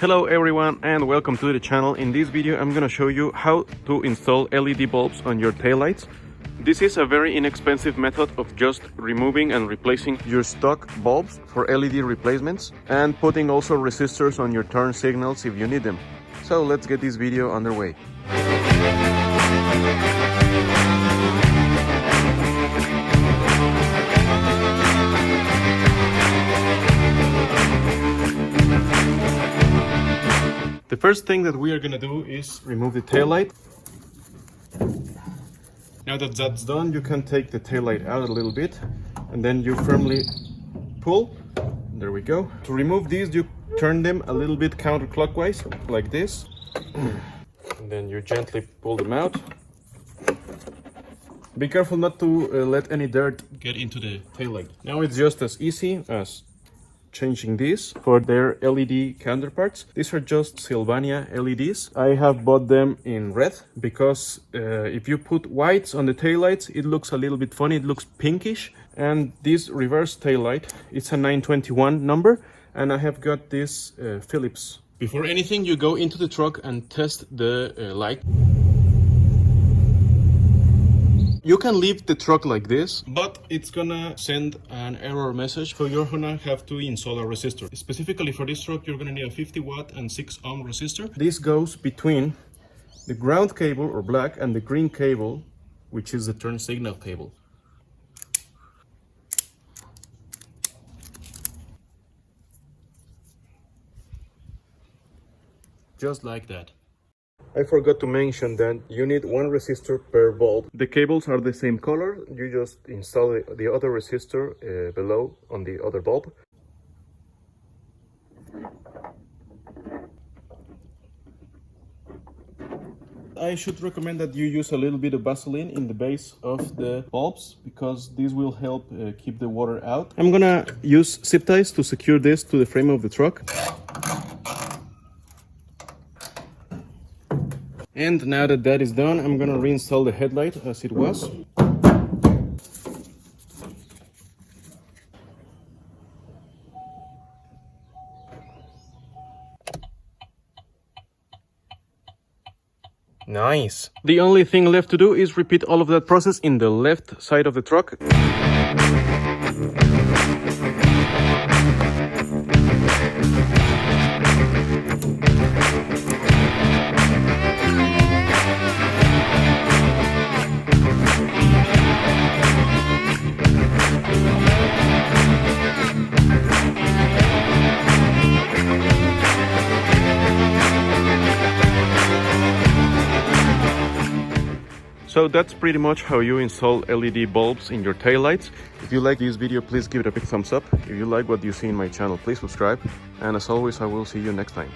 Hello everyone and welcome to the channel. In this video I'm gonna show you how to install LED bulbs on your taillights. This is a very inexpensive method of just removing and replacing your stock bulbs for LED replacements and putting also resistors on your turn signals if you need them. So let's get this video underway. The first thing that we are going to do is remove the taillight. Now that that's done, you can take the taillight out a little bit and then you firmly pull. There we go. To remove these, you turn them a little bit counterclockwise like this. And then you gently pull them out. Be careful not to let any dirt get into the taillight. Now it's just as easy as changing these for their LED counterparts. These are just Sylvania LEDs. I have bought them in red because if you put whites on the taillights, it looks a little bit funny. It looks pinkish. And this reverse taillight, it's a 921 number, and I have got this Philips. Before anything, you go into the truck and test the light. You can leave the truck like this, but it's gonna send an error message, so you're gonna have to install a resistor. Specifically for this truck, you're gonna need a 50 watt and 6 ohm resistor. This goes between the ground cable or black and the green cable, which is the turn signal cable. Just like that. I forgot to mention that you need one resistor per bulb. The cables are the same color. You just install the other resistor below on the other bulb. I should recommend that you use a little bit of vaseline in the base of the bulbs because this will help keep the water out. I'm gonna use zip ties to secure this to the frame of the truck. And now that that is done, I'm gonna reinstall the headlight as it was. Nice. The only thing left to do is repeat all of that process in the left side of the truck. So that's pretty much how you install LED bulbs in your taillights. If you like this video, please give it a big thumbs up. If you like what you see in my channel, please subscribe. And as always, I will see you next time.